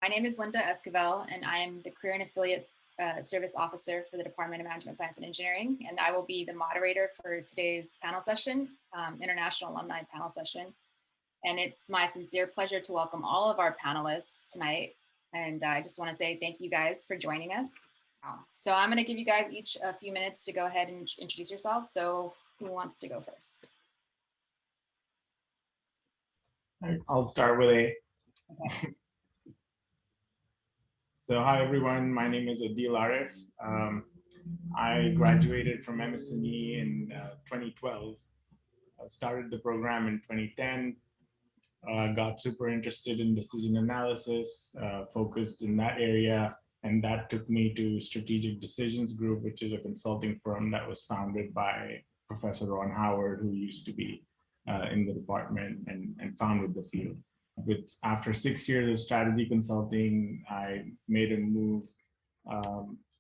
My name is Linda Esquivel, and I am the Career and Affiliate Service Officer for the Department of Management Science and Engineering, and I will be the moderator for today's panel session, International Alumni Panel Session. And it's my sincere pleasure to welcome all of our panelists tonight, and I just want to say thank you guys for joining us. So I'm going to give you guys each a few minutes to go ahead and introduce yourselves, so who wants to go first? I'll start with A. Okay. So hi everyone, my name is Adeel Arif. I graduated from MS&E in 2012. I started the program in 2010. Got super interested in decision analysis, focused in that area, and that took me to Strategic Decisions Group, which is a consulting firm that was founded by Professor Ron Howard, who used to be in the department and founded the field. After 6 years of strategy consulting, I made a move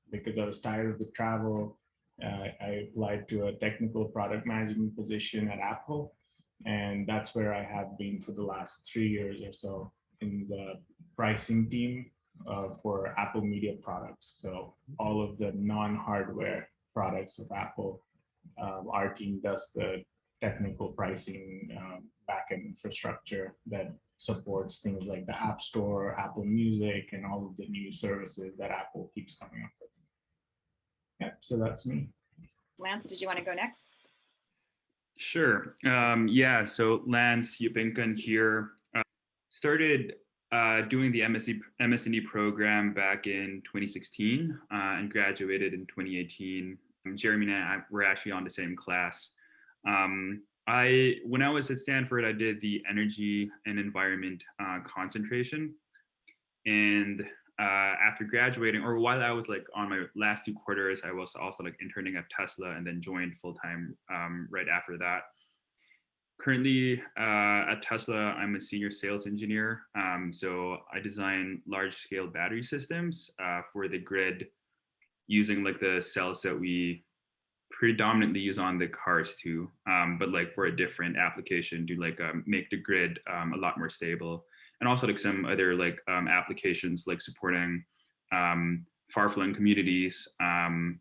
because I was tired of the travel. I applied to a technical product management position at Apple, and that's where I have been for the last 3 years or so in the pricing team for Apple Media products. So all of the non-hardware products of Apple, our team does the technical pricing backend infrastructure that supports things like the App Store, Apple Music, and all of the new services that Apple keeps coming up with. Yep, so that's me. Lance, did you want to go next? Sure. Yeah, so Lance Yupingkun here. Started doing the MS&E program back in 2016 and graduated in 2018. Jeremy and I were actually on the same class. When I was at Stanford, I did the energy and environment concentration. And after graduating, or while I was like on my last 2 quarters, I was also like interning at Tesla and then joined full-time right after that. Currently at Tesla, I'm a senior sales engineer. So I design large-scale battery systems for the grid using like the cells that we predominantly use on the cars too, but like for a different application to like make the grid a lot more stable, and also like some other like applications like supporting far-flung communities and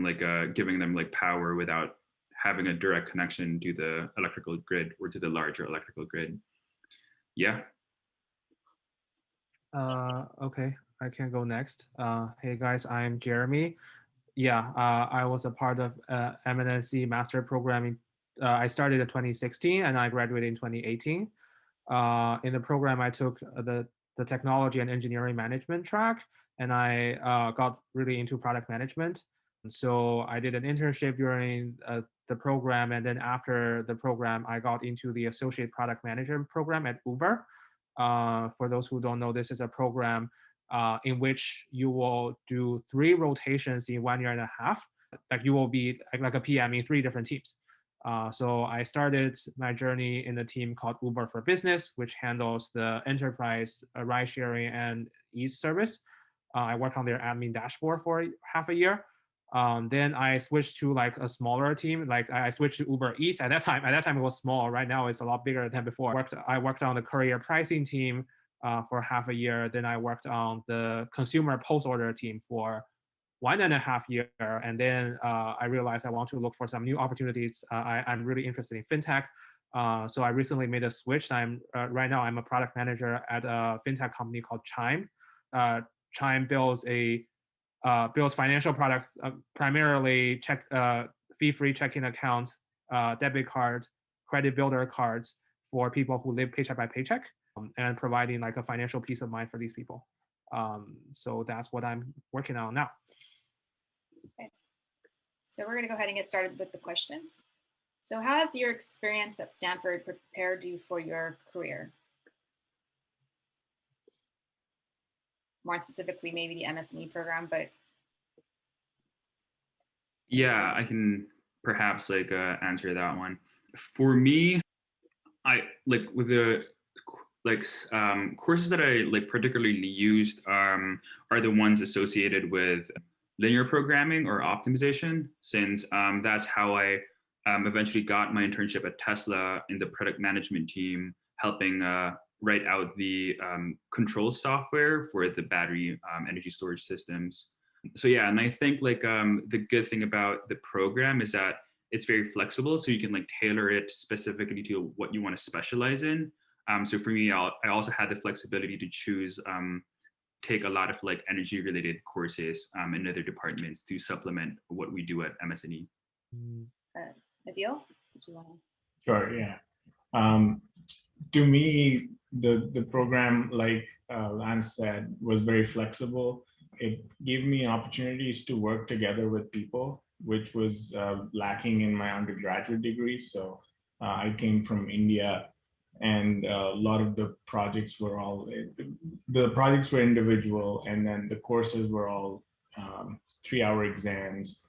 like giving them like power without having a direct connection to the electrical grid or to the larger electrical grid. Yeah. Okay, I can go next. Hey guys, I'm Jeremy. Yeah, I was a part of MS&E master programming. I started in 2016 and I graduated in 2018. In the program, I took the technology and engineering management track, and I got really into product management. So I did an internship during the program, and then after the program, I got into the associate product manager program at Uber. For those who don't know, this is a program in which you will do 3 rotations in 1.5 years. Like you will be like a PM in 3 different teams. So I started my journey in the team called Uber for Business, which handles the enterprise ride sharing and Eats service. I worked on their admin dashboard for half a year. Then I switched to like a smaller team. Like I switched to Uber Eats. At that time it was small. Right now it's a lot bigger than before. I worked on the courier pricing team for half a year. Then I worked on the consumer post order team for 1.5 years. And then I realized I want to look for some new opportunities. I'm really interested in fintech. So I recently made a switch. Right now I'm a product manager at a fintech company called Chime. Chime builds financial products, primarily fee-free checking accounts, debit cards, credit builder cards for people who live paycheck by paycheck, and providing like a financial peace of mind for these people. So that's what I'm working on now. Okay. So we're going to go ahead and get started with the questions. So how has your experience at Stanford prepared you for your career? More specifically, maybe the MS&E program, but. Yeah, I can perhaps like answer that one. For me, I like with the courses that I like particularly used are the ones associated with linear programming or optimization, since that's how I eventually got my internship at Tesla in the product management team, helping write out the control software for the battery energy storage systems. So yeah, and I think like the good thing about the program is that it's very flexible, so you can like tailor it specifically to what you want to specialize in. So for me, I also had the flexibility to choose take a lot of like energy related courses in other departments to supplement what we do at MS&E. Adeel, did you want to? Sure, yeah. To me, the program, like Lance said, was very flexible. It gave me opportunities to work together with people, which was lacking in my undergraduate degree. So I came from India, and a lot of the projects were individual, and then the courses were all 3-hour exams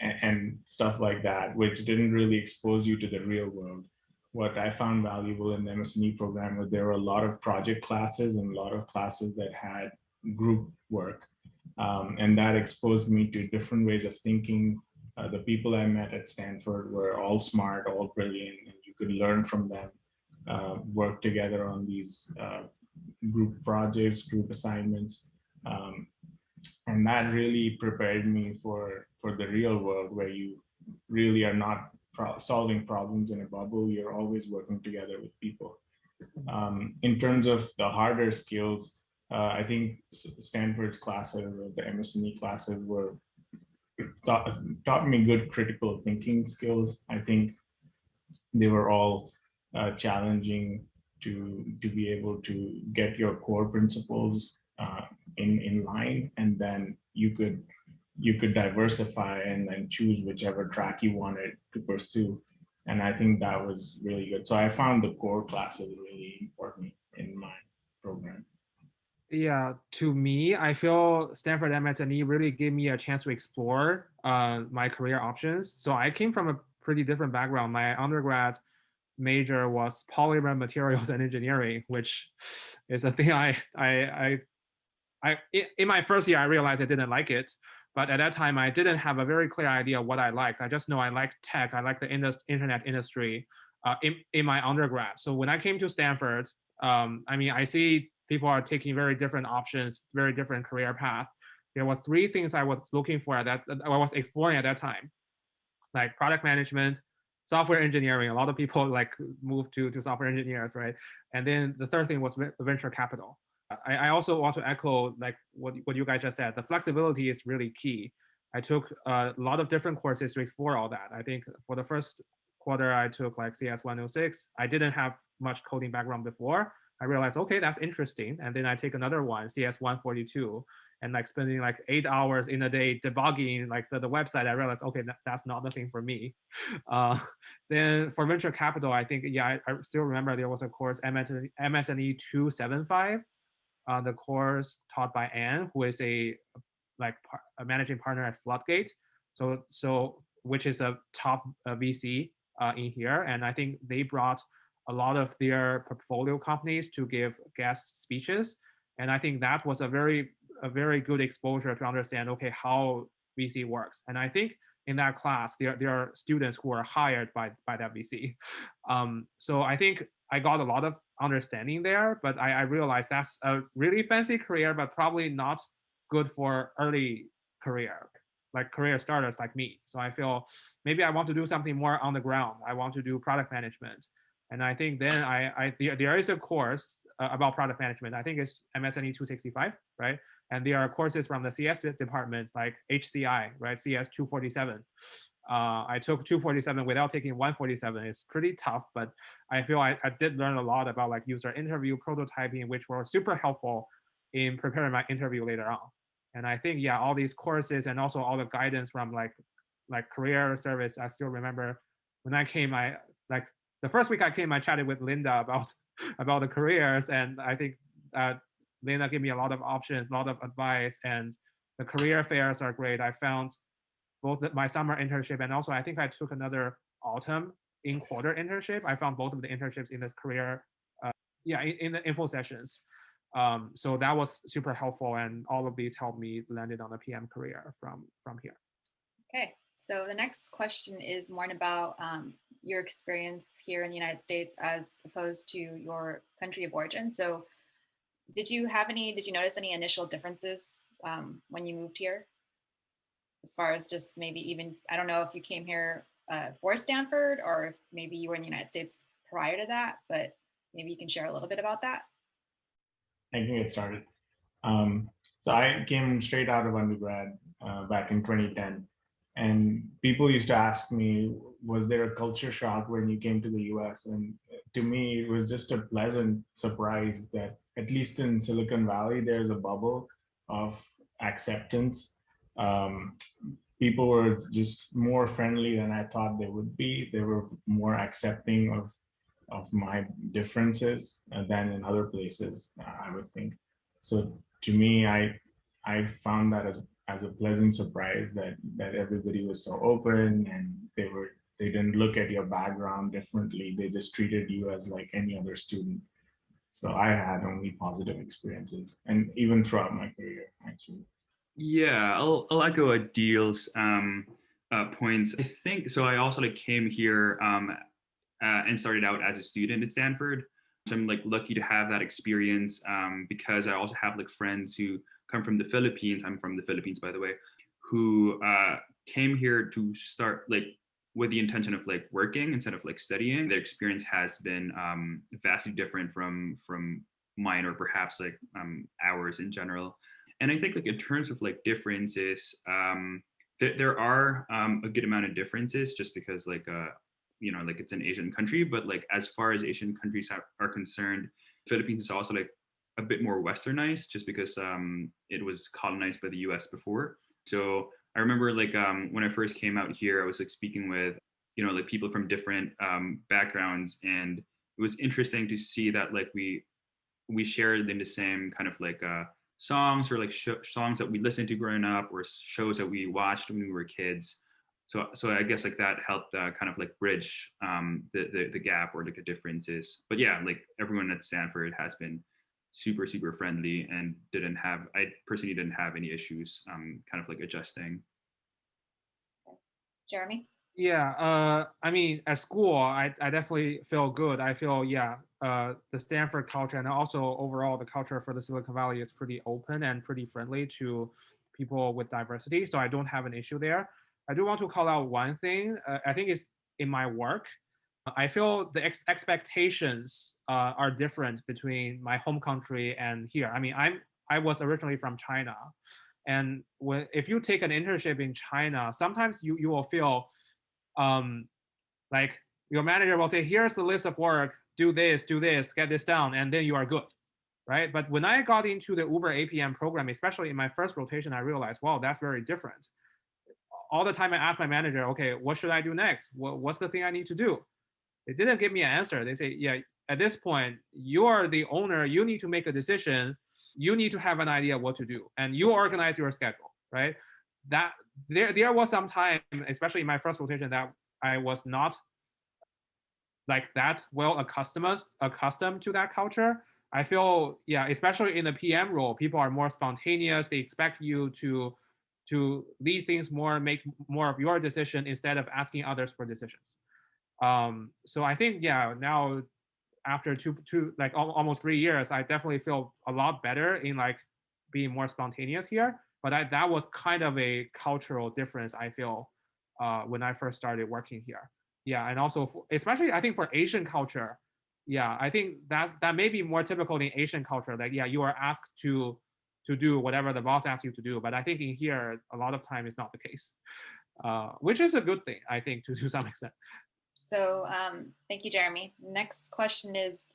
and stuff like that, which didn't really expose you to the real world. What I found valuable in the MS&E program was there were a lot of project classes and a lot of classes that had group work. And that exposed me to different ways of thinking. The people I met at Stanford were all smart, all brilliant, and you could learn from them, work together on these group projects, group assignments. And that really prepared me for the real world, where you really are not solving problems in a bubble. You're always working together with people. In terms of the harder skills, I think Stanford's classes, or the MS&E classes, were taught me good critical thinking skills. I think they were all challenging to be able to get your core principles in line, and then you could diversify and then choose whichever track you wanted to pursue. And I think that was really good. So I found the core classes really important in my program. Yeah, to me, I feel Stanford MS&E really gave me a chance to explore my career options. So I came from a pretty different background. My undergrad major was polymer materials and engineering, which is a thing in my first year, I realized I didn't like it. But at that time, I didn't have a very clear idea of what I liked. I just know I liked tech. I liked the internet industry in my undergrad. So when I came to Stanford, I mean, I see people are taking very different options, very different career path. There were 3 things I was looking for I was exploring at that time, like product management, software engineering. A lot of people like move to software engineers, right? And then the third thing was venture capital. I also want to echo like what you guys just said. The flexibility is really key. I took a lot of different courses to explore all that. I think for the first quarter, I took like CS 106. I didn't have much coding background before. I realized, okay, that's interesting. And then I take another one, CS 142, and like spending like 8 hours in a day debugging like the website. I realized, okay, that's not the thing for me. Then for venture capital, I think, yeah, I still remember there was a course, MS&E 275. The course taught by Anne, who is a managing partner at Floodgate, so which is a top VC in here, and I think they brought a lot of their portfolio companies to give guest speeches, and I think that was a very good exposure to understand, okay, how VC works. And I think in that class there are students who are hired by that VC. So I think I got a lot of understanding there, but I realized that's a really fancy career, but probably not good for early career, like career starters like me. So I feel maybe I want to do something more on the ground. I want to do product management. And I think then there is a course about product management. I think it's MS&E 265, right? And there are courses from the CS department like HCI, right? CS 247. I took 247 without taking 147. It's pretty tough, but I feel I did learn a lot about like user interview, prototyping, which were super helpful in preparing my interview later on. And I think, yeah, all these courses and also all the guidance from like career service. I still remember when I came, the first week I came, I chatted with Linda about the careers, and I think Linda gave me a lot of options, a lot of advice, and the career fairs are great. I found both my summer internship and also I think I took another autumn in quarter internship. I found both of the internships in this career, in the info sessions. So that was super helpful, and all of these helped me landed on a PM career from here. Okay, so the next question is more about your experience here in the United States as opposed to your country of origin. So did you notice any initial differences when you moved here? As far as just maybe even, I don't know if you came here for Stanford or if maybe you were in the United States prior to that, but maybe you can share a little bit about that. I can get started. So I came straight out of undergrad back in 2010. And people used to ask me, was there a culture shock when you came to the US? And to me, it was just a pleasant surprise that at least in Silicon Valley, there's a bubble of acceptance. People were just more friendly than I thought they would be. They were more accepting of my differences than in other places, I would think. So to me, I found that as a pleasant surprise that everybody was so open and they didn't look at your background differently. They just treated you as like any other student. So I had only positive experiences, and even throughout my career, actually. Yeah, I'll echo Adeel's points. I think so. I also like came here and started out as a student at Stanford. So I'm like lucky to have that experience because I also have like friends who come from the Philippines. I'm from the Philippines, by the way, who came here to start like with the intention of like working instead of like studying. Their experience has been vastly different from mine, or perhaps like ours in general. And I think like in terms of like differences, there are a good amount of differences just because like like it's an Asian country, but like as far as Asian countries are concerned, Philippines is also like a bit more westernized just because it was colonized by the US before. So I remember like when I first came out here, I was like speaking with like people from different backgrounds, and it was interesting to see that like we shared in the same kind of like songs, or like songs that we listened to growing up, or shows that we watched when we were kids. So I guess like that helped kind of like bridge the gap or like the differences. But yeah, like everyone at Stanford has been super friendly, and I personally didn't have any issues kind of like adjusting. Jeremy? Yeah, I mean, at school, I definitely feel good. I feel, the Stanford culture and also overall the culture for the Silicon Valley is pretty open and pretty friendly to people with diversity. So I don't have an issue there. I do want to call out one thing. I think it's in my work. I feel the expectations are different between my home country and here. I mean, I was originally from China, and if you take an internship in China, sometimes you will feel like your manager will say, here's the list of work, do this, get this down, and then you are good, right? But when I got into the Uber APM program, especially in my first rotation, I realized, wow, that's very different. All the time I asked my manager, okay, what should I do next? What's the thing I need to do? They didn't give me an answer. They say, yeah, at this point, you are the owner, you need to make a decision, you need to have an idea what to do, and you organize your schedule, right? That there was some time, especially in my first rotation, that I was not like that well accustomed to that culture. I feel, yeah, especially in the PM role, people are more spontaneous. They expect you to lead things more, make more of your decision instead of asking others for decisions. So I think, yeah, now after two like almost 3 years, I definitely feel a lot better in like being more spontaneous here. But that was kind of a cultural difference, I feel, when I first started working here. Yeah, and also especially I think for Asian culture, yeah, I think that may be more typical in Asian culture. Like, yeah, you are asked to do whatever the boss asks you to do. But I think in here, a lot of time is not the case, which is a good thing, I think, to some extent. So thank you, Jeremy. Next question is,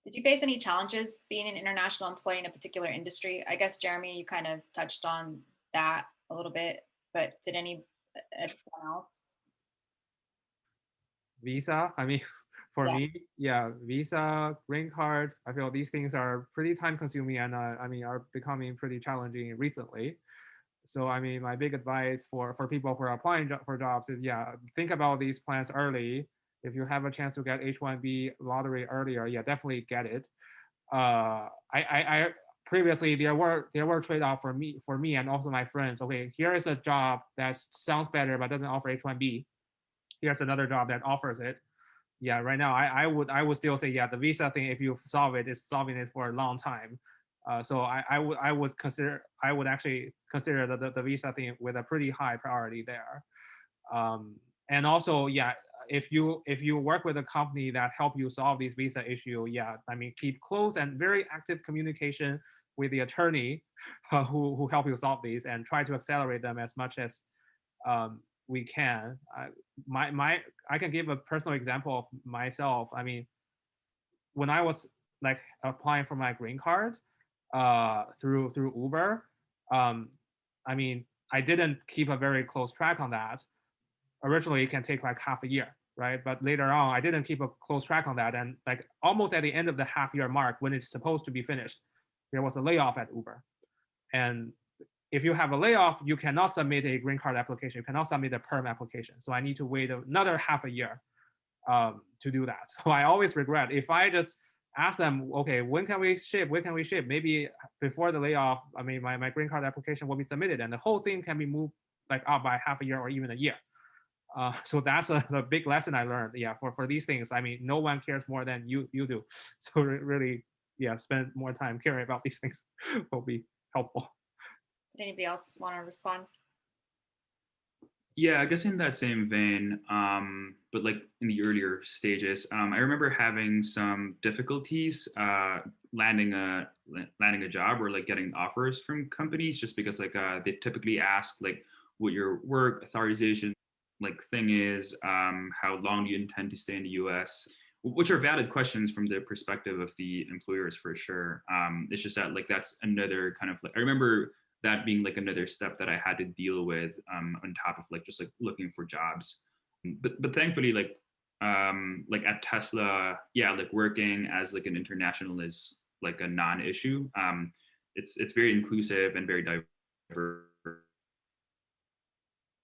did you face any challenges being an international employee in a particular industry? I guess, Jeremy, you kind of touched on that a little bit, but did anyone else? Visa, I mean, for me, yeah, visa, green card, I feel these things are pretty time consuming and I mean, are becoming pretty challenging recently. So, I mean, my big advice for people who are applying for jobs is, yeah, think about these plans early. If you have a chance to get H-1B lottery earlier, yeah, definitely get it. I previously there were trade-off for me and also my friends. Okay, here is a job that sounds better but doesn't offer H-1B. here's another job that offers it. Yeah, right now I would still say, yeah, the visa thing, if you solve it, is solving it for a long time. So I would actually consider the visa thing with a pretty high priority there. And also, yeah, if you work with a company that help you solve these visa issue, yeah, I mean, keep close and very active communication with the attorney who help you solve these, and try to accelerate them as much as we can. I can give a personal example of myself. I mean, when I was like applying for my green card through Uber, I mean, I didn't keep a very close track on that. Originally, it can take like half a year, right? But later on, I didn't keep a close track on that, and like almost at the end of the half year mark, when it's supposed to be finished, there was a layoff at Uber. And if you have a layoff, you cannot submit a green card application. You cannot submit a perm application. So I need to wait another half a year to do that. So I always regret, if I just ask them, okay, when can we ship? When can we ship? Maybe before the layoff, I mean, my green card application will be submitted, and the whole thing can be moved like up by half a year or even a year. So that's a big lesson I learned. Yeah, for these things, I mean, no one cares more than you do. So really, yeah, spend more time caring about these things will be helpful. Did anybody else want to respond? Yeah, I guess in that same vein, but like in the earlier stages, I remember having some difficulties landing a job, or like getting offers from companies, just because like they typically ask like what your work authorization like thing is, how long do you intend to stay in the U.S., which are valid questions from the perspective of the employers for sure. It's just that like that's another kind of like, I remember that being like another step that I had to deal with on top of like just like looking for jobs. But thankfully, like at Tesla, yeah, like working as like an international is like a non-issue. It's very inclusive and very diverse.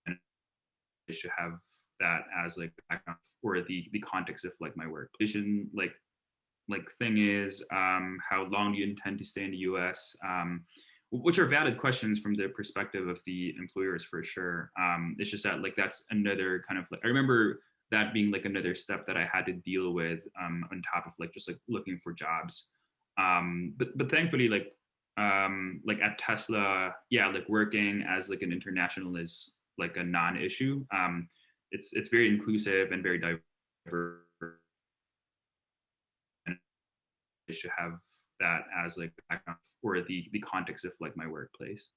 And I should have that as like background or the context of like my work. Like thing is, how long do you intend to stay in the U.S., which are valid questions from the perspective of the employers for sure. It's just that like that's another kind of like, I remember that being like another step that I had to deal with on top of like just like looking for jobs. But thankfully, like at Tesla, yeah, like working as like an international is like a non-issue. It's very inclusive and very diverse. I should have that as like background or the context of like my workplace.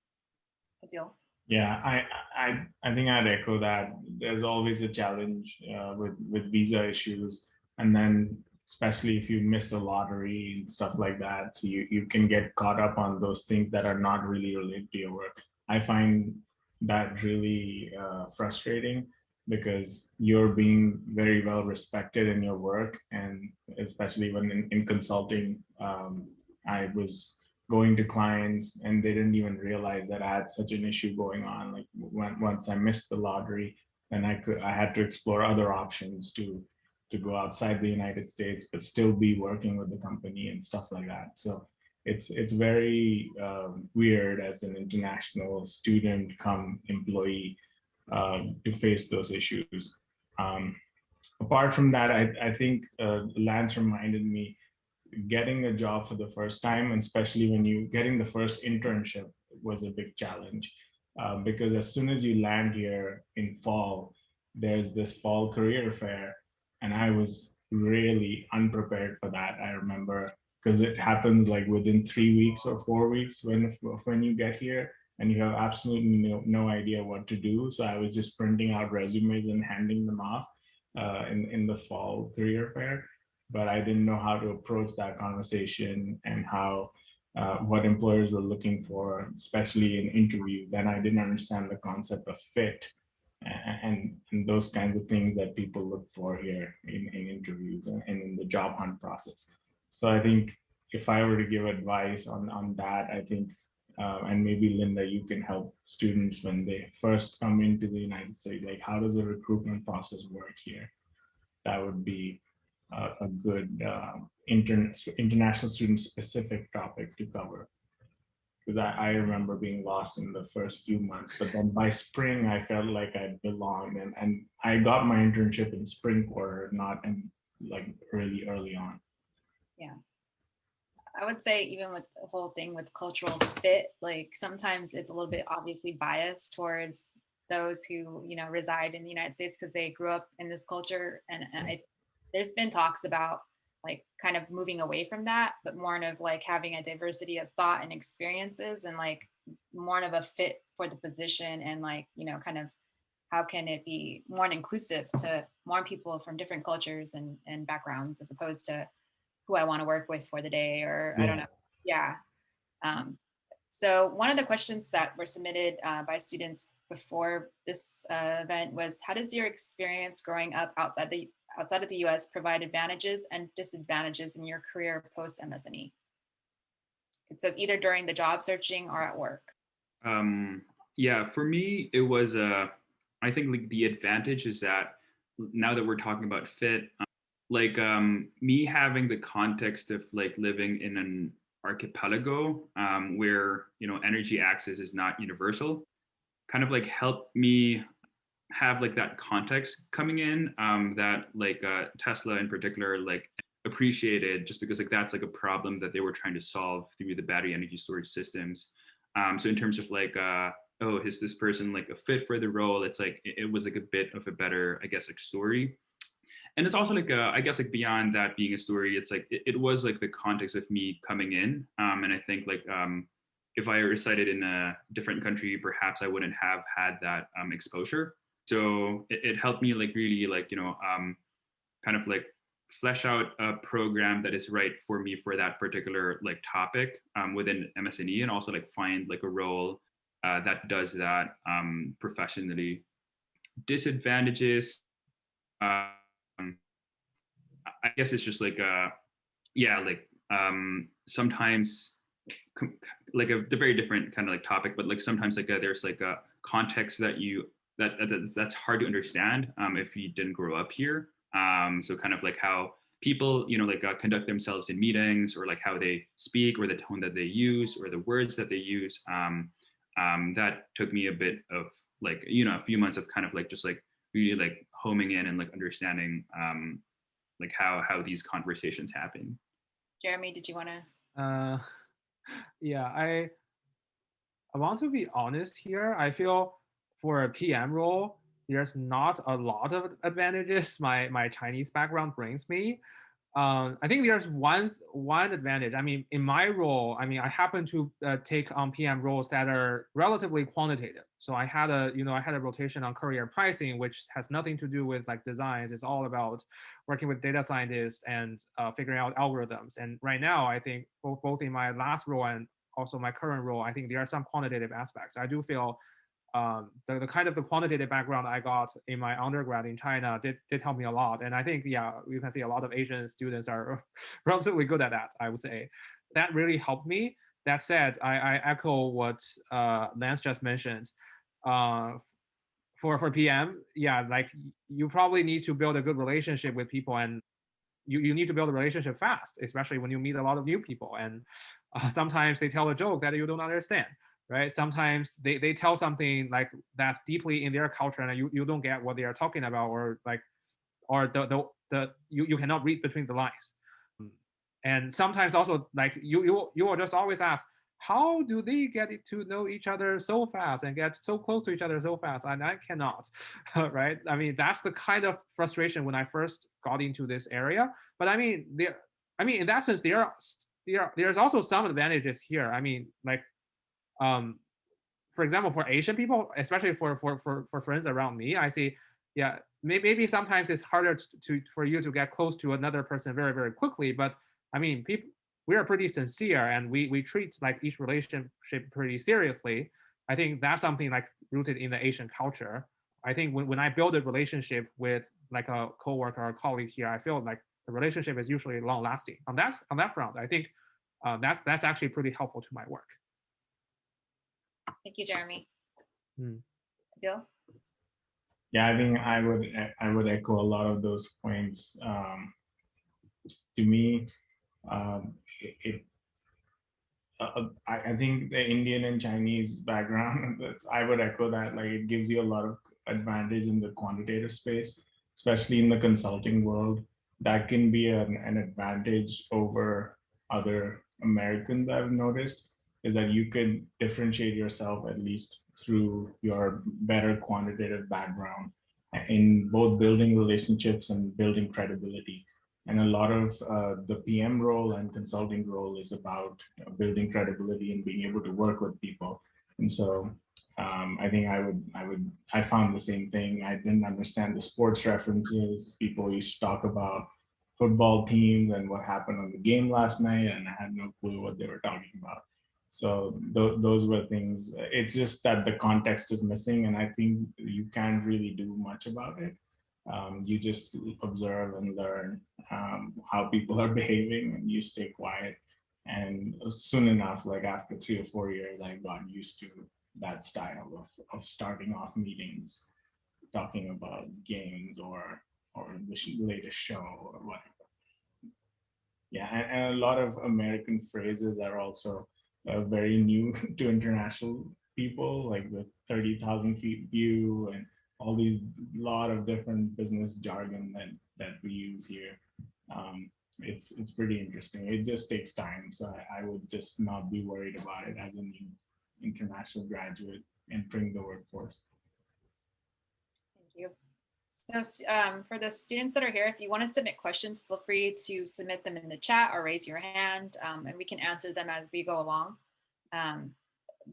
Adeel? Yeah, I think I'd echo that. There's always a challenge with visa issues, and then especially if you miss a lottery and stuff like that, so you can get caught up on those things that are not really related to your work. I find that really frustrating, because you're being very well respected in your work, and especially when in consulting, I was going to clients and they didn't even realize that I had such an issue going on. Like once I missed the lottery, then I had to explore other options to go outside the United States, but still be working with the company and stuff like that. So it's very weird as an international student come employee to face those issues. Apart from that, I think Lance reminded me, getting a job for the first time, and especially when you getting the first internship, was a big challenge, because as soon as you land here in fall, there's this fall career fair, and I was really unprepared for that. I remember, because it happens like within 3 weeks or 4 weeks when you get here, and you have absolutely no idea what to do. So I was just printing out resumes and handing them off in the fall career fair, but I didn't know how to approach that conversation and how what employers were looking for, especially in interviews. And I didn't understand the concept of fit and those kinds of things that people look for here in interviews and in the job hunt process. So I think if I were to give advice on that, I think, and maybe Linda, you can help students when they first come into the United States, like how does the recruitment process work here? That would be a good international student specific topic to cover. because I remember being lost in the first few months, but then by spring I felt like I belonged, and I got my internship in spring quarter, not in like early on. Yeah. I would say even with the whole thing with cultural fit, like sometimes it's a little bit obviously biased towards those who, you know, reside in the United States because they grew up in this culture. And there's been talks about like kind of moving away from that, but more of like having a diversity of thought and experiences and like more of a fit for the position and like, you know, kind of how can it be more inclusive to more people from different cultures and backgrounds as opposed to who I want to work with for the day, or I don't know. Yeah. So one of the questions that were submitted by students before this event was, how does your experience growing up outside of the US provide advantages and disadvantages in your career post MS&E? It says either during the job searching or at work. Yeah, for me, it was, I think like the advantage is that now that we're talking about fit, like me having the context of like living in an archipelago where, you know, energy access is not universal, kind of like helped me have like that context coming in that like Tesla in particular like appreciated, just because like that's like a problem that they were trying to solve through the battery energy storage systems. So in terms of like oh, is this person like a fit for the role, it's like it was like a bit of a better, I guess, like story. And it's also like I guess like beyond that being a story, it's like it was like the context of me coming in, and I think like if I resided in a different country, perhaps I wouldn't have had that exposure. So it helped me like really like, you know, kind of like flesh out a program that is right for me for that particular like topic within MS&E, and also like find like a role that does that professionally. Disadvantages, I guess it's just like yeah, like sometimes like the very different kind of like topic, but like sometimes like there's like a context that that's hard to understand if you didn't grow up here. So kind of like how people, you know, like conduct themselves in meetings, or like how they speak, or the tone that they use, or the words that they use. That took me a bit of like, you know, a few months of kind of like just like really like homing in and like understanding like how these conversations happen. Jeremy, did you want to? Yeah, I want to be honest here. I feel for a PM role, there's not a lot of advantages my Chinese background brings me. I think there's one advantage. I mean, in my role, I mean, I happen to take on PM roles that are relatively quantitative. So I had a rotation on career pricing, which has nothing to do with like designs. It's all about working with data scientists and figuring out algorithms. And right now, I think both in my last role and also my current role, I think there are some quantitative aspects. I do feel the kind of the quantitative background I got in my undergrad in China did help me a lot. And I think, yeah, you can see a lot of Asian students are relatively good at that, I would say. That really helped me. That said, I echo what Lance just mentioned. For PM, yeah, like you probably need to build a good relationship with people, and you need to build a relationship fast, especially when you meet a lot of new people. And sometimes they tell a joke that you don't understand, right? Sometimes they tell something like that's deeply in their culture and you don't get what they are talking about, or like, or you cannot read between the lines. And sometimes also like you will just always ask, how do they get to know each other so fast and get so close to each other so fast? And I cannot, right? I mean, that's the kind of frustration when I first got into this area. But I mean, in that sense, there's also some advantages here. I mean, like, for example, for Asian people, especially for friends around me, I see, yeah, maybe sometimes it's harder for you to get close to another person very, very quickly. But I mean, people, we are pretty sincere, and we treat like each relationship pretty seriously. I think that's something like rooted in the Asian culture. I think when I build a relationship with like a coworker or a colleague here, I feel like the relationship is usually long lasting. On that front, I think that's actually pretty helpful to my work. Thank you, Jeremy. Adeel? Yeah, I think I would echo a lot of those points. To me, it I think the Indian and Chinese background, I would echo that. Like it gives you a lot of advantage in the quantitative space, especially in the consulting world. That can be an advantage over other Americans. I've noticed is that you can differentiate yourself at least through your better quantitative background in both building relationships and building credibility. And a lot of the PM role and consulting role is about building credibility and being able to work with people. And so I think I found the same thing. I didn't understand the sports references. People used to talk about football teams and what happened on the game last night, and I had no clue what they were talking about. So those were things. It's just that the context is missing, and I think you can't really do much about it. You just observe and learn how people are behaving, and you stay quiet. And soon enough, like after 3 or 4 years, I got used to that style of starting off meetings, talking about games or the latest show or whatever. Yeah, and a lot of American phrases are also very new to international people, like the 30,000 feet view and all these lot of different business jargon that we use here. It's pretty interesting. It just takes time, so I would just not be worried about it as a new international graduate entering the workforce. Thank you. So for the students that are here, if you want to submit questions, feel free to submit them in the chat or raise your hand, and we can answer them as we go along.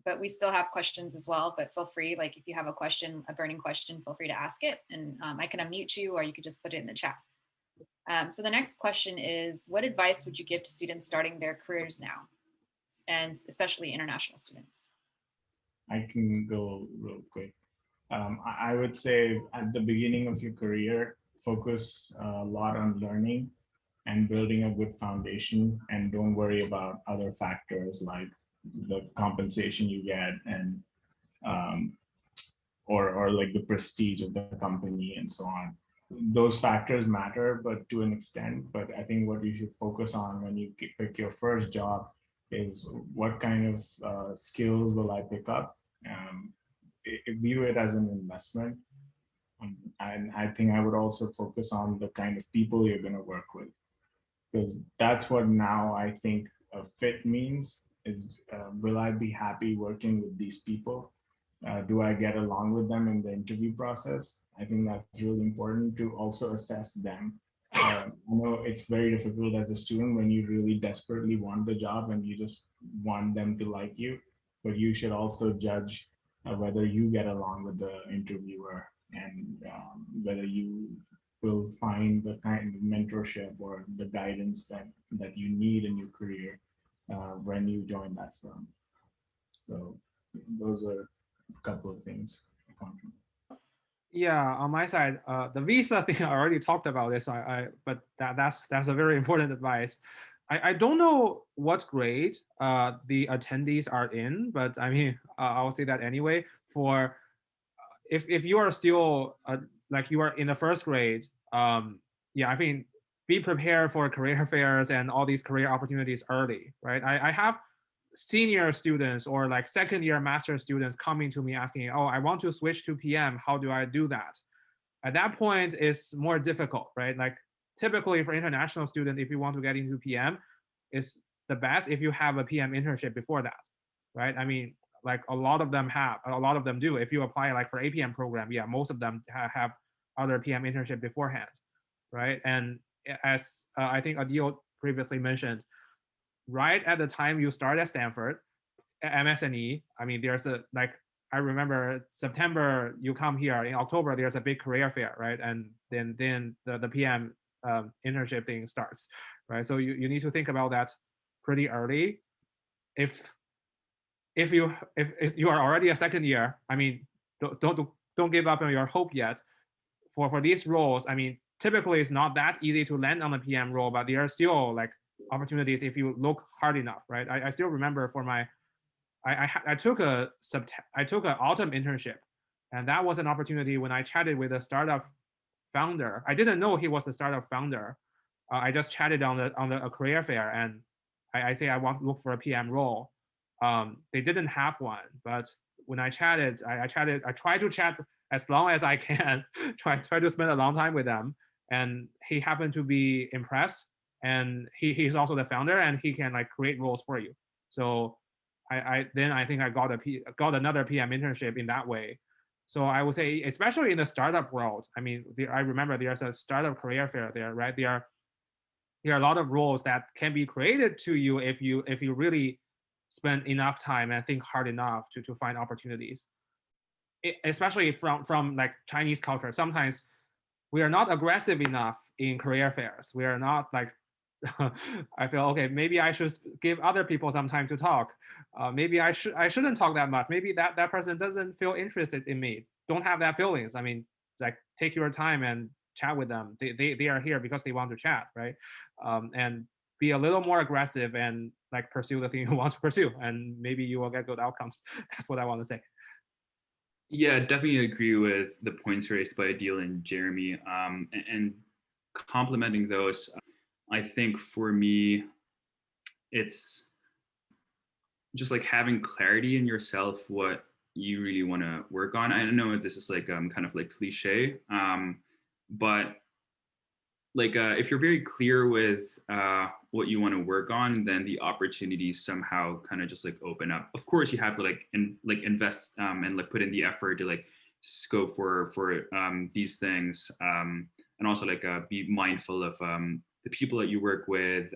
But we still have questions as well, but feel free, like if you have a question, a burning question, feel free to ask it, and I can unmute you, or you could just put it in the chat. So the next question is, what advice would you give to students starting their careers now, and especially international students? I can go real quick. I would say at the beginning of your career, focus a lot on learning and building a good foundation, and don't worry about other factors like the compensation you get and or like the prestige of the company and so on. Those factors matter, but to an extent. But I think what you should focus on when you pick your first job is what kind of skills will I pick up. View it as an investment. And I think I would also focus on the kind of people you're going to work with, because that's what now I think a fit means is, will I be happy working with these people? Do I get along with them in the interview process? I think that's really important to also assess them. I know it's very difficult as a student when you really desperately want the job and you just want them to like you, but you should also judge whether you get along with the interviewer, and whether you will find the kind of mentorship or the guidance that you need in your career when you join that firm. So those are a couple of things. Yeah, on my side, the visa thing I already talked about this. But that's a very important advice. I don't know what grade the attendees are in, but I mean, I'll say that anyway. For if you are still like you are in the first grade, yeah, I think be prepared for career fairs and all these career opportunities early, right? I have senior students or like second year master students coming to me asking, oh, I want to switch to PM. How do I do that? At that point, it's more difficult, right? Like typically for international student, if you want to get into PM, it's the best if you have a PM internship before that, right? I mean, like a lot of them do. If you apply like for APM program, yeah, most of them have other PM internship beforehand, right? And as I think Adeel previously mentioned, right at the time you start at Stanford, MS&E, I mean, there's a, like, I remember September, you come here, in October, there's a big career fair, right? And then the PM internship thing starts, right? So you need to think about that pretty early. If you are already a second year, I mean, don't give up on your hope yet. For these roles, I mean, typically it's not that easy to land on the PM role, but there are still like opportunities if you look hard enough, right? I still remember for my, I took an autumn internship, and that was an opportunity when I chatted with a startup founder. I didn't know he was the startup founder. I just chatted on a career fair, and I say I want to look for a PM role. They didn't have one, but when I chatted, I tried to chat as long as I can, try to spend a long time with them. And he happened to be impressed. And he's also the founder, and he can like create roles for you. So I think I got another PM internship in that way. So I would say, especially in the startup world, I mean, I remember there's a startup career fair there, right? There are a lot of roles that can be created to you if you really spend enough time and think hard enough to find opportunities. Especially from like Chinese culture, sometimes we are not aggressive enough in career fairs. We are not like I feel okay. Maybe I should give other people some time to talk. Maybe I shouldn't talk that much. Maybe that person doesn't feel interested in me. Don't have that feelings. I mean, like take your time and chat with them. They are here because they want to chat, right? And be a little more aggressive and like pursue the thing you want to pursue, and maybe you will get good outcomes. That's what I want to say. Yeah, definitely agree with the points raised by Adeel and Jeremy. And complementing those, I think for me, it's just like having clarity in yourself what you really want to work on. I know this is like kind of like cliche, but like if you're very clear with what you want to work on, then the opportunities somehow kind of just like open up. Of course, you have to like invest and like put in the effort to like go for these things, and also like be mindful of the people that you work with,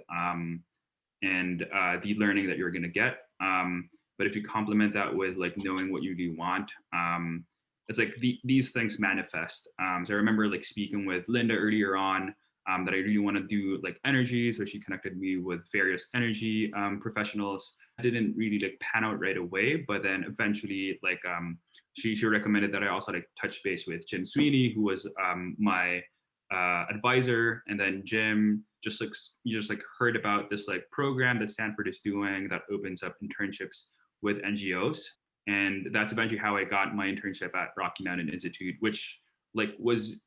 and the learning that you're going to get. But if you complement that with like knowing what you do want, it's like these things manifest. So I remember like speaking with Linda earlier on, that I really want to do like energy. So she connected me with various energy professionals. I didn't really like pan out right away, but then eventually like she recommended that I also like touch base with Jim Sweeney, who was my advisor, and then Jim just like you just like heard about this like program that Stanford is doing that opens up internships with NGOs. And that's eventually how I got my internship at Rocky Mountain Institute, which like was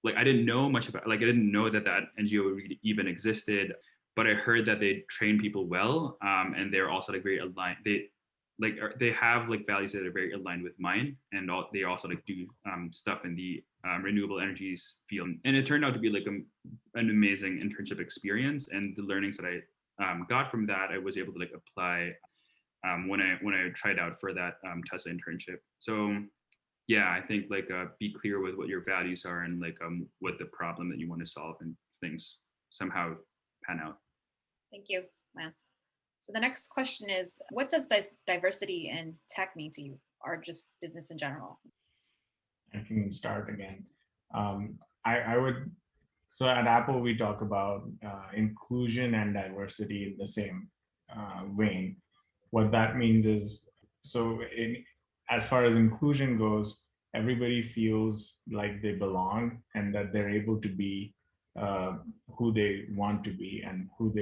like I didn't know much about, like I didn't know that NGO really even existed, but I heard that they train people well, and they're also like very aligned. They have like values that are very aligned with mine, and they also like do stuff in the renewable energies field. And it turned out to be like an amazing internship experience, and the learnings that I got from that, I was able to like apply when I tried out for that TESA internship. So yeah, I think like be clear with what your values are and like what the problem that you want to solve, and things somehow pan out. Thank you, Lance. So the next question is, what does diversity in tech mean to you, or just business in general? I can start again. I would, so at Apple, we talk about inclusion and diversity in the same vein. What that means is, so as far as inclusion goes, everybody feels like they belong and that they're able to be who they want to be and who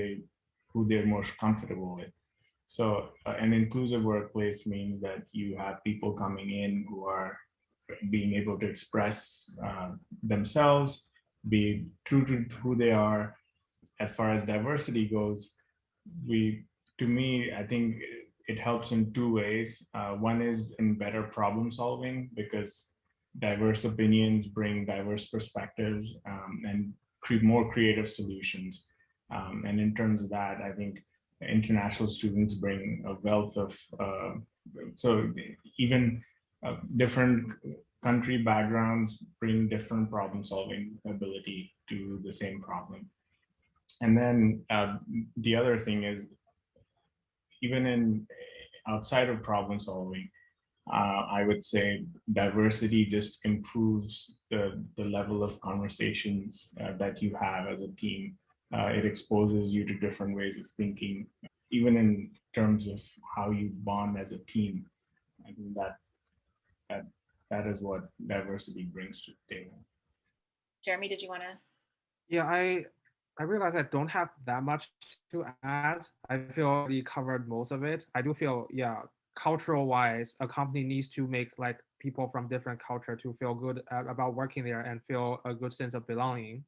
they're most comfortable with. So an inclusive workplace means that you have people coming in who are being able to express themselves, be true to who they are. As far as diversity goes, to me, I think it helps in two ways. One is in better problem solving, because diverse opinions bring diverse perspectives and more creative solutions. And in terms of that, I think international students bring a wealth of, so even different country backgrounds bring different problem solving ability to the same problem. And then the other thing is, even in outside of problem solving, I would say diversity just improves the level of conversations that you have as a team. It exposes you to different ways of thinking, even in terms of how you bond as a team. I think that is what diversity brings to the table. Jeremy, did you want to? Yeah, I realize I don't have that much to add. I feel we covered most of it. I do feel, yeah, cultural wise, a company needs to make like people from different culture to feel good about working there and feel a good sense of belonging.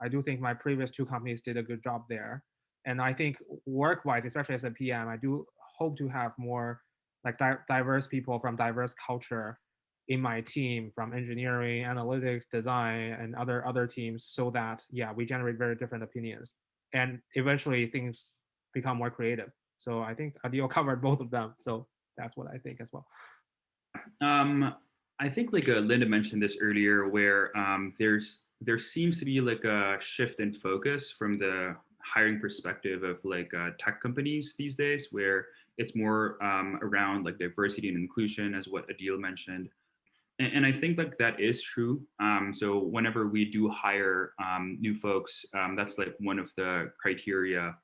I do think my previous two companies did a good job there. And I think work wise, especially as a PM, I do hope to have more like diverse people from diverse culture in my team, from engineering, analytics, design, and other teams, so that yeah, we generate very different opinions, and eventually things become more creative. So I think Adeel covered both of them. So that's what I think as well. I think like Linda mentioned this earlier, where there seems to be like a shift in focus from the hiring perspective of like tech companies these days, where it's more around like diversity and inclusion, as what Adeel mentioned. And I think like that is true. So whenever we do hire new folks, that's like one of the criteria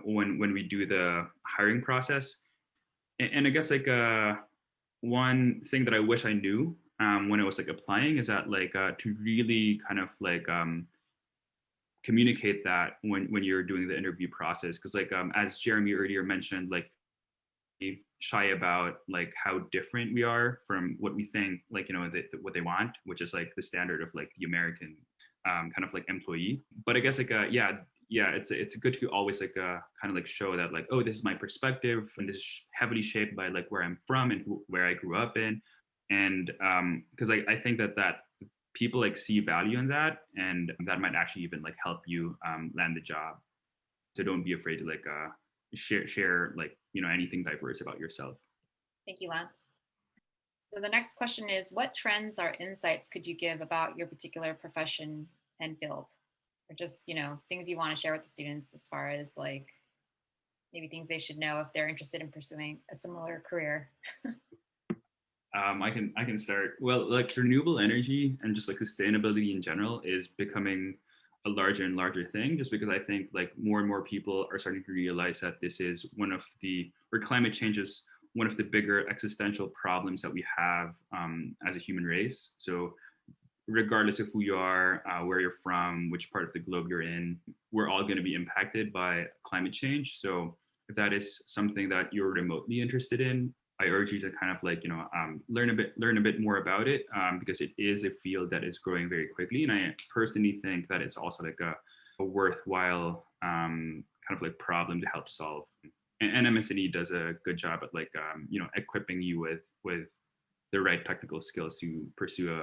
when we do the hiring process. And I guess like one thing that I wish I knew when I was like applying is that like to really kind of like communicate that when you're doing the interview process, because like as Jeremy earlier mentioned, like shy about like how different we are from what we think like what they want, which is like the standard of like the American kind of like employee. But I guess like yeah, it's good to always like kind of like show that like, oh, this is my perspective, and this is heavily shaped by like where I'm from and where I grew up in, and because I think that people like see value in that, and that might actually even like help you land the job. So don't be afraid to like share like anything diverse about yourself. Thank you, Lance. So the next question is, what trends or insights could you give about your particular profession and field? Or just, things you want to share with the students as far as like maybe things they should know if they're interested in pursuing a similar career. I can start. Well, like renewable energy and just like sustainability in general is becoming a larger and larger thing, just because I think like more and more people are starting to realize that this is or climate change is one of the bigger existential problems that we have as a human race. So regardless of who you are, where you're from, which part of the globe you're in, we're all going to be impacted by climate change. So if that is something that you're remotely interested in, I urge you to kind of like learn a bit more about it, because it is a field that is growing very quickly, and I personally think that it's also like a worthwhile kind of like problem to help solve. And MS&E does a good job at like equipping you with the right technical skills to pursue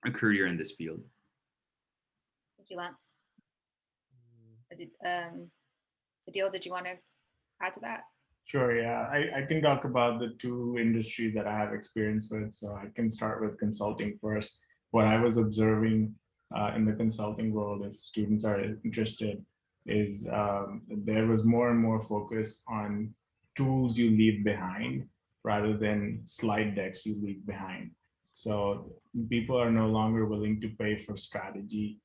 a career in this field. Thank you, Lance. Adeel, did you want to add to that? Sure, yeah. I can talk about the two industries that I have experience with. So I can start with consulting first. What I was observing in the consulting world, if students are interested, is there was more and more focus on tools you leave behind rather than slide decks you leave behind. So people are no longer willing to pay for strategy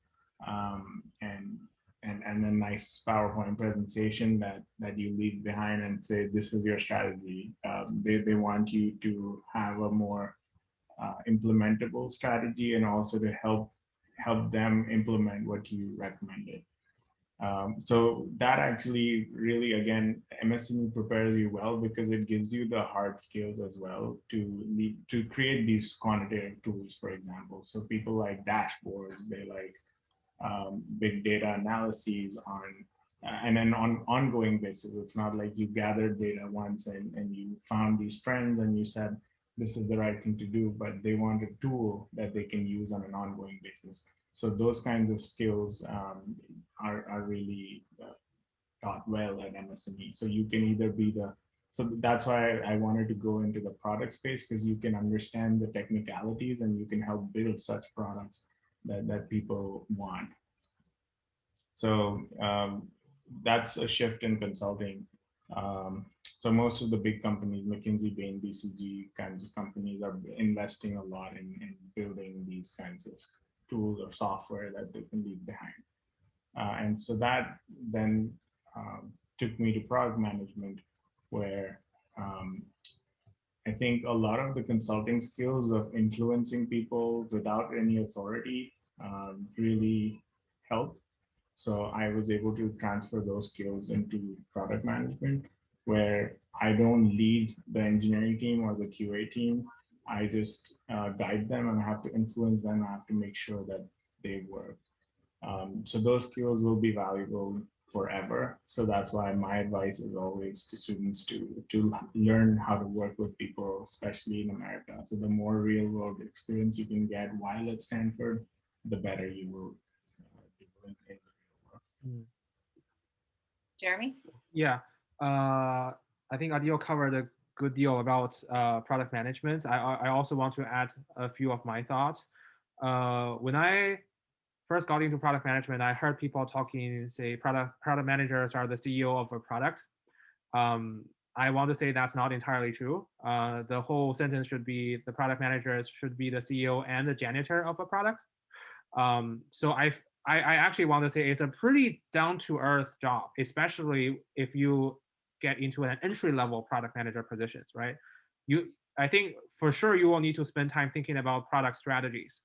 and a nice PowerPoint presentation that you leave behind and say, this is your strategy. They want you to have a more implementable strategy, and also to help them implement what you recommended. So that actually really, again, MS&E prepares you well because it gives you the hard skills as well to create these quantitative tools, for example. So people like dashboards, they like big data analyses and then on ongoing basis. It's not like you gathered data once and you found these trends and you said, this is the right thing to do, but they want a tool that they can use on an ongoing basis. So those kinds of skills are really taught well at MS&E. So you can either be so that's why I wanted to go into the product space, because you can understand the technicalities and you can help build such products that people want. So that's a shift in consulting. So most of the big companies, McKinsey, Bain, BCG kinds of companies, are investing a lot in building these kinds of tools or software that they can leave behind. And so that then took me to product management, where I think a lot of the consulting skills of influencing people without any authority really helped. So I was able to transfer those skills into product management, where I don't lead the engineering team or the QA team. I just guide them, and I have to influence them. I have to make sure that they work. So those skills will be valuable forever. So that's why my advice is always to students to learn how to work with people, especially in America. So the more real world experience you can get while at Stanford, the better you will do in the real world. Mm. Jeremy? Yeah, I think Adeel covered a good deal about product management. I also want to add a few of my thoughts. When I first got into product management, I heard people talking, say product managers are the CEO of a product. I want to say that's not entirely true. The whole sentence should be the product managers should be the CEO and the janitor of a product. So I actually want to say it's a pretty down to earth job, especially if you get into an entry level product manager positions, right? I think for sure you will need to spend time thinking about product strategies,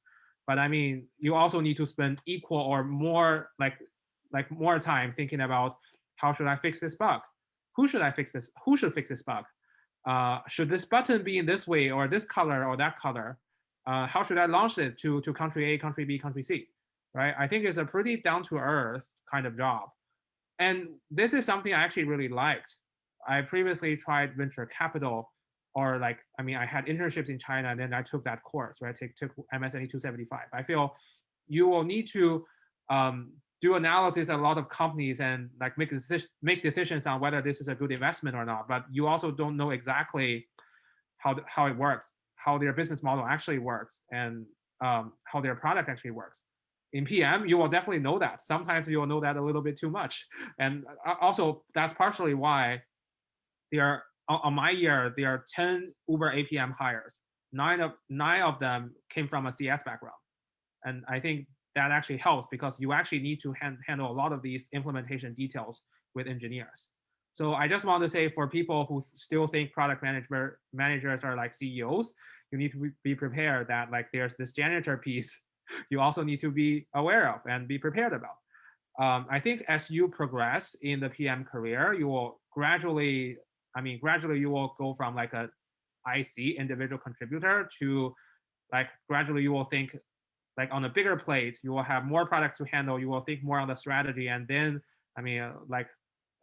but I mean you also need to spend equal or more like more time thinking about how should I fix this bug, who should I fix this, who should fix this bug, should this button be in this way or this color or that color, how should I launch it to country A, country B, country C, right? I think it's a pretty down to earth kind of job. And this is something I actually really liked. I previously tried venture capital, or like, I mean, I had internships in China and then I took that course, right? Took MS&E 275. I feel you will need to do analysis of a lot of companies and like make decisions on whether this is a good investment or not. But you also don't know exactly how it works, how their business model actually works, and how their product actually works. In PM, you will definitely know that. Sometimes you will know that a little bit too much. And also, that's partially why there are, on my year, there are 10 Uber APM hires. Nine of them came from a CS background. And I think that actually helps because you actually need to handle a lot of these implementation details with engineers. So I just want to say for people who still think product managers are like CEOs, you need to be prepared that like there's this janitor piece you also need to be aware of and be prepared about. I think as you progress in the PM career, you will gradually you will go from like a IC, individual contributor, to like gradually you will think like on a bigger plate, you will have more products to handle, you will think more on the strategy, and then like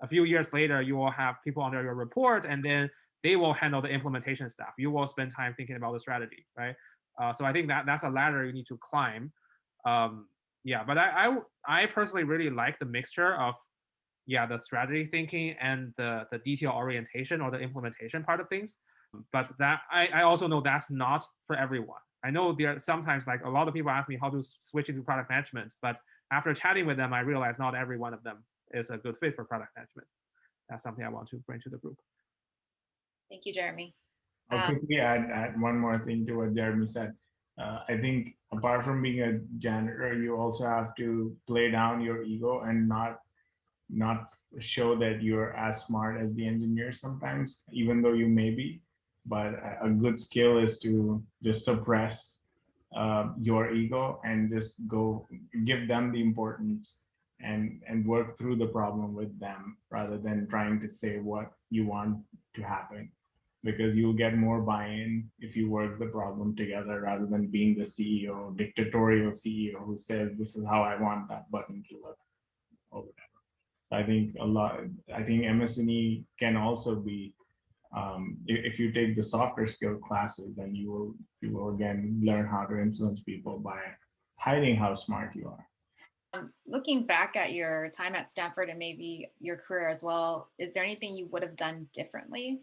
a few years later you will have people under your report and then they will handle the implementation stuff. You will spend time thinking about the strategy, right? So I think that's a ladder you need to climb. Yeah, but I personally really like the mixture of the strategy thinking and the detail orientation or the implementation part of things. But that I also know that's not for everyone. I know there are sometimes like a lot of people ask me how to switch into product management, but after chatting with them, I realize not every one of them is a good fit for product management. That's something I want to bring to the group. Thank you, Jeremy. I'll quickly add one more thing to what Jeremy said. I think apart from being a janitor, you also have to play down your ego and not show that you're as smart as the engineer sometimes, even though you may be. But a good skill is to just suppress your ego and just go give them the importance and work through the problem with them rather than trying to say what you want to happen, because you'll get more buy-in if you work the problem together rather than being the CEO, dictatorial CEO who says this is how I want that button to look or whatever. I think MS&E can also be, if you take the softer skill classes, then you will again learn how to influence people by hiding how smart you are. Looking back at your time at Stanford and maybe your career as well, is there anything you would have done differently?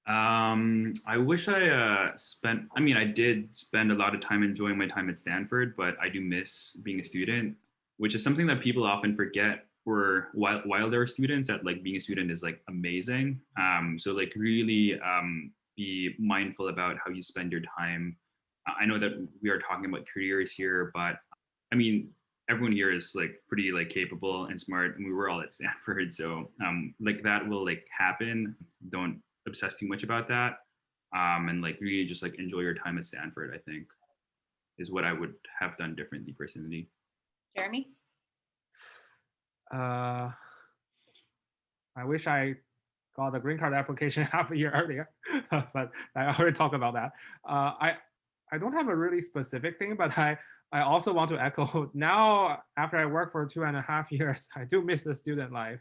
I wish I I did spend a lot of time enjoying my time at Stanford, but I do miss being a student, which is something that people often forget. Or while they're students, that like being a student is like amazing. So like really be mindful about how you spend your time. I know that we are talking about careers here, but I mean, everyone here is like pretty like capable and smart, and we were all at Stanford, so like that will like happen. Don't obsess too much about that, and like really just like enjoy your time at Stanford, I think is what I would have done differently personally. Jeremy? I wish I got the green card application half a year earlier, but I already talked about that. I don't have a really specific thing, but I also want to echo now, after I work for 2.5 years, I do miss the student life.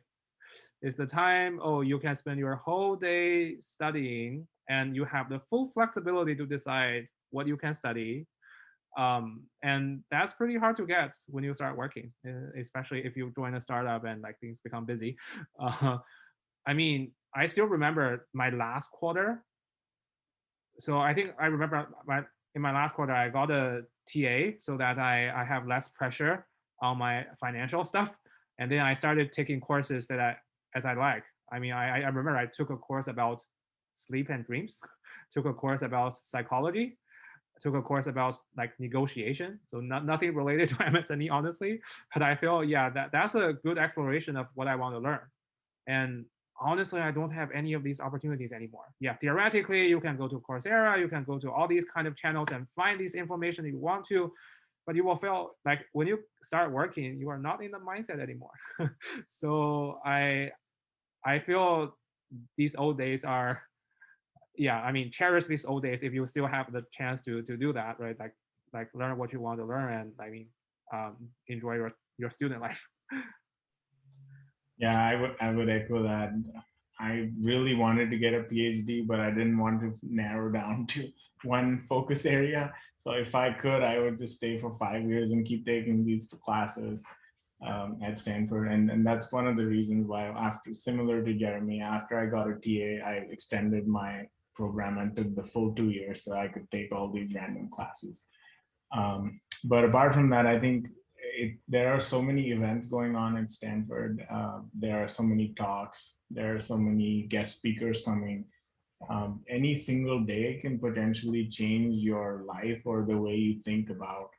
It's the time, oh, you can spend your whole day studying and you have the full flexibility to decide what you can study. And that's pretty hard to get when you start working, especially if you join a startup and like things become busy. I mean, I still remember my last quarter. So I think I remember in my last quarter, I got a TA so that I have less pressure on my financial stuff. And then I started taking courses that as I like. I mean, I remember I took a course about sleep and dreams, took a course about psychology, took a course about like negotiation. So nothing related to MS&E, honestly. But I feel, yeah, that's a good exploration of what I want to learn. And honestly, I don't have any of these opportunities anymore. Yeah, theoretically, you can go to Coursera, you can go to all these kind of channels and find this information you want to, but you will feel like when you start working, you are not in the mindset anymore. So I feel these old days are, yeah, I mean, cherish these old days if you still have the chance to do that, right? Like learn what you want to learn, and I mean, enjoy your student life. Yeah, I would echo that. I really wanted to get a PhD, but I didn't want to narrow down to one focus area. So if I could, I would just stay for 5 years and keep taking these classes at Stanford. And that's one of the reasons why, after, similar to Jeremy, after I got a TA, I extended my program and took the full 2 years so I could take all these random classes. But apart from that, I think there are so many events going on at Stanford. There are so many talks. There are so many guest speakers coming. Any single day can potentially change your life or the way you think about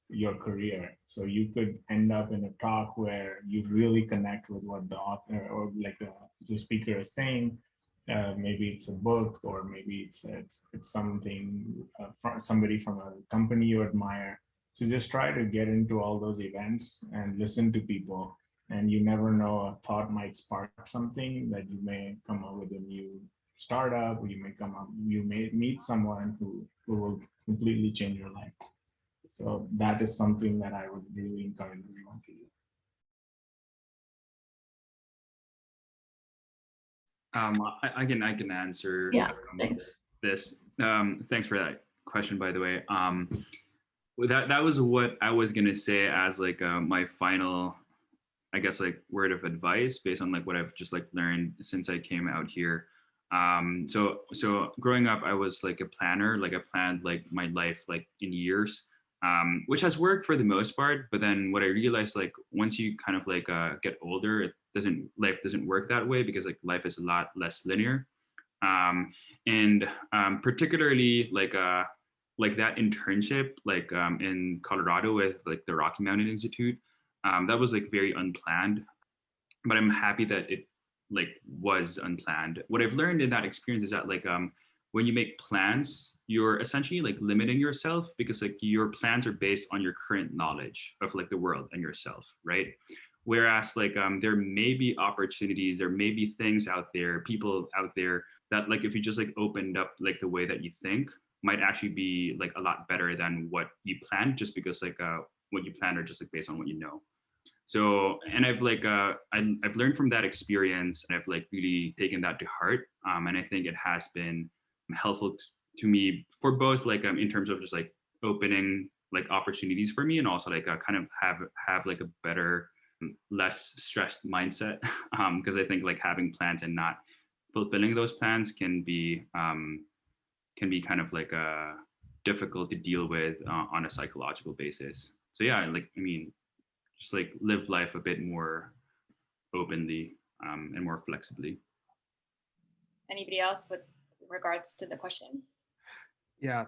your career. So you could end up in a talk where you really connect with what the author or like the speaker is saying. Maybe it's a book, or maybe it's something from somebody from a company you admire. So just try to get into all those events and listen to people. And you never know, a thought might spark something that you may come up with a new startup, or you may meet someone who will completely change your life. So that is something that I would really encourage everyone to do. I can answer Thanks. this. Thanks for that question, by the way. That was what I was gonna say as like my final, I guess, like word of advice based on like what I've just like learned since I came out here. So growing up, I was like a planner. Like I planned like my life like in years, which has worked for the most part. But then what I realized, like once you kind of like get older, life doesn't work that way, because like life is a lot less linear. And particularly like that internship like in Colorado with like the Rocky Mountain Institute, that was like very unplanned, but I'm happy that it like was unplanned. What I've learned in that experience is that like when you make plans, you're essentially like limiting yourself, because like your plans are based on your current knowledge of like the world and yourself, right? Whereas like there may be opportunities, there may be things out there, people out there that like if you just like opened up like the way that you think, might actually be like a lot better than what you planned, just because like what you planned are just like based on what you know. So, and I've like I've learned from that experience, and I've like really taken that to heart, and I think it has been helpful to me for both like in terms of just like opening like opportunities for me, and also like kind of have like a better, less stressed mindset, because I think like having plans and not fulfilling those plans can be kind of like difficult to deal with on a psychological basis. So yeah, like I mean, just like live life a bit more openly and more flexibly. Anybody else with regards to the question? Yeah,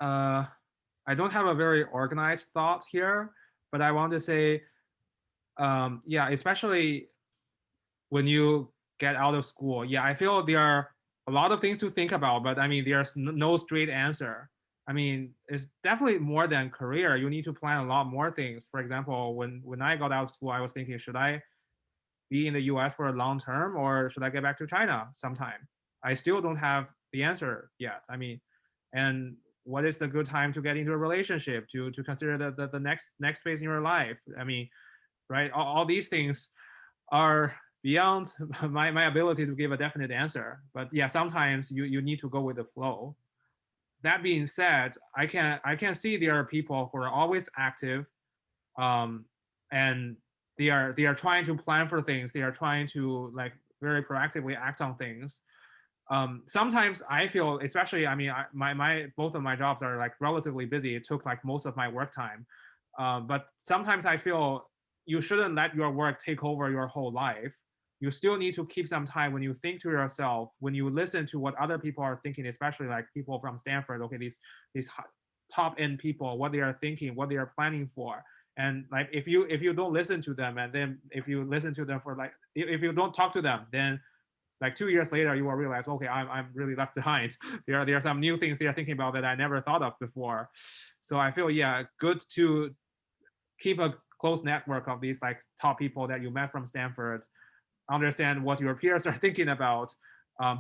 I don't have a very organized thought here, but I want to say, yeah, especially when you get out of school, yeah, I feel there are a lot of things to think about, but I mean, there's no straight answer. I mean, it's definitely more than career. You need to plan a lot more things. For example, when I got out of school, I was thinking, should I be in the US for a long term, or should I get back to China sometime? I still don't have the answer yet. I mean, and what is the good time to get into a relationship, to consider the next phase in your life. I mean, right? All these things are beyond my ability to give a definite answer. But yeah, sometimes you need to go with the flow. That being said, I can see there are people who are always active, and they are trying to plan for things. They are trying to like very proactively act on things. Sometimes I feel, especially, I mean, my both of my jobs are like relatively busy. It took like most of my work time. But sometimes I feel you shouldn't let your work take over your whole life. You still need to keep some time when you think to yourself, when you listen to what other people are thinking, especially like people from Stanford, okay, these top end people, what they are thinking, what they are planning for. And like if you don't listen to them, and then if you listen to them for like, if you don't talk to them, then like 2 years later, you will realize, okay, I'm really left behind. There are some new things they are thinking about that I never thought of before. So I feel, yeah, good to keep a close network of these like top people that you met from Stanford, understand what your peers are thinking about,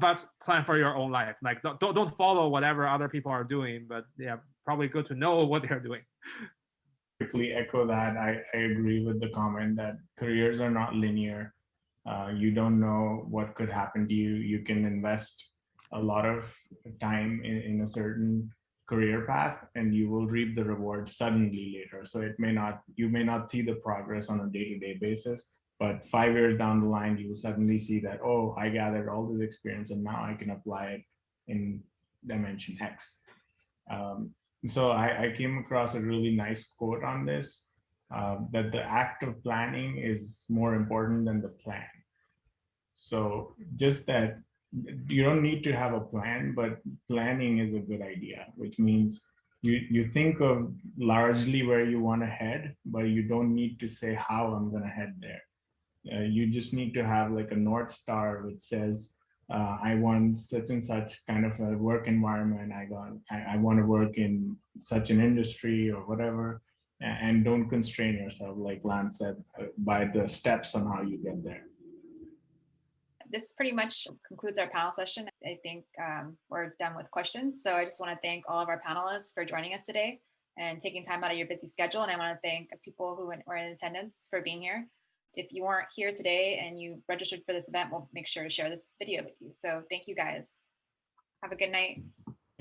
but plan for your own life. Like don't follow whatever other people are doing, but yeah, probably good to know what they're doing. Quickly echo that. I agree with the comment that careers are not linear. You don't know what could happen to you. You can invest a lot of time in a certain career path and you will reap the rewards suddenly later. So you may not see the progress on a day-to-day basis, but 5 years down the line, you will suddenly see that, oh, I gathered all this experience and now I can apply it in dimension X. So I came across a really nice quote on this, that the act of planning is more important than the plan. So just that you don't need to have a plan, but planning is a good idea, which means you think of largely where you want to head, but you don't need to say how I'm going to head there. You just need to have like a North Star which says, I want such and such kind of a work environment. I want to work in such an industry or whatever, and don't constrain yourself, like Lance said, by the steps on how you get there. This pretty much concludes our panel session. I think we're done with questions. So I just want to thank all of our panelists for joining us today and taking time out of your busy schedule. And I want to thank people who were in attendance for being here. If you weren't here today and you registered for this event, we'll make sure to share this video with you. So thank you guys. Have a good night.